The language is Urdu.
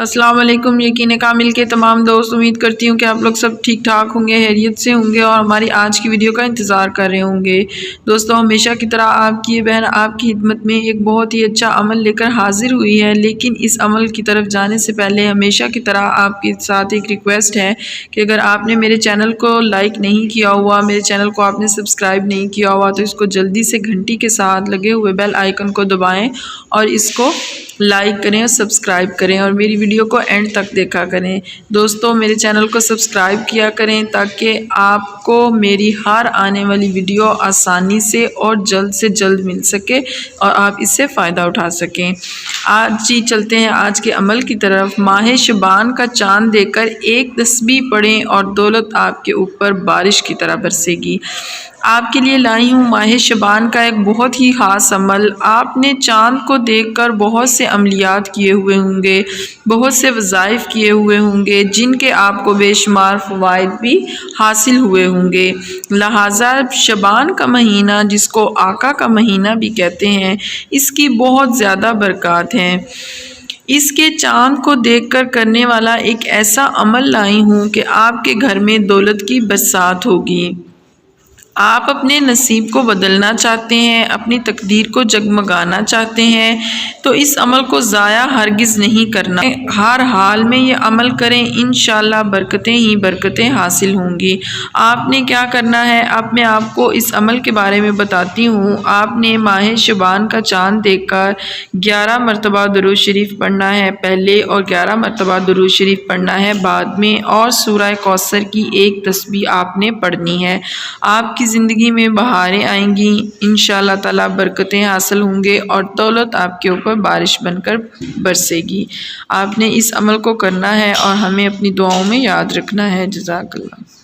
السلام علیکم۔ یقین کامل کے تمام دوست، امید کرتی ہوں کہ آپ لوگ سب ٹھیک ٹھاک ہوں گے، خیریت سے ہوں گے اور ہماری آج کی ویڈیو کا انتظار کر رہے ہوں گے۔ دوستوں، ہمیشہ کی طرح آپ کی یہ بہن آپ کی خدمت میں ایک بہت ہی اچھا عمل لے کر حاضر ہوئی ہے، لیکن اس عمل کی طرف جانے سے پہلے ہمیشہ کی طرح آپ کے ساتھ ایک ریکویسٹ ہے کہ اگر آپ نے میرے چینل کو لائک نہیں کیا ہوا، میرے چینل کو آپ نے سبسکرائب نہیں کیا ہوا، تو اس کو جلدی سے گھنٹی کے ساتھ لگے ہوئے بیل آئیکن کو دبائیں اور اس کو لائک کریں اور سبسکرائب کریں اور میری ویڈیو کو اینڈ تک دیکھا کریں۔ دوستوں، میرے چینل کو سبسکرائب کیا کریں تاکہ آپ کو میری ہر آنے والی ویڈیو آسانی سے جلد مل سکے اور آپ اس سے فائدہ اٹھا سکیں۔ آج ہی چلتے ہیں آج کے عمل کی طرف۔ ماہ شعبان کا چاند دیکھ کر ایک تسبیح پڑھیں اور دولت آپ کے اوپر بارش کی طرح برسے گی۔ آپ کے لیے لائی ہوں ماہ شعبان کا ایک بہت ہی خاص عمل۔ آپ نے چاند کو دیکھ کر بہت سے عملیات کیے ہوئے ہوں گے، بہت سے وظائف کیے ہوئے ہوں گے، جن کے آپ کو بے شمار فوائد بھی حاصل ہوئے ہوں گے۔ لہٰذا شعبان کا مہینہ، جس کو آقا کا مہینہ بھی کہتے ہیں، اس کی بہت زیادہ برکات ہیں۔ اس کے چاند کو دیکھ کر کرنے والا ایک ایسا عمل لائی ہوں کہ آپ کے گھر میں دولت کی برسات ہوگی۔ آپ اپنے نصیب کو بدلنا چاہتے ہیں، اپنی تقدیر کو جگمگانا چاہتے ہیں تو اس عمل کو ضائع ہرگز نہیں کرنا۔ ہر حال میں یہ عمل کریں، انشاءاللہ برکتیں ہی برکتیں حاصل ہوں گی۔ آپ نے کیا کرنا ہے، اب میں آپ کو اس عمل کے بارے میں بتاتی ہوں۔ آپ نے ماہ شعبان کا چاند دیکھ کر 11 مرتبہ درود شریف پڑھنا ہے پہلے اور 11 مرتبہ درود شریف پڑھنا ہے بعد میں، اور سورہ کوثر کی ایک تسبیح آپ نے پڑھنی ہے۔ آپ کی زندگی میں بہاریں آئیں گی، انشاءاللہ تعالی برکتیں حاصل ہوں گے اور دولت آپ کے اوپر بارش بن کر برسے گی۔ آپ نے اس عمل کو کرنا ہے اور ہمیں اپنی دعاؤں میں یاد رکھنا ہے۔ جزاک اللہ۔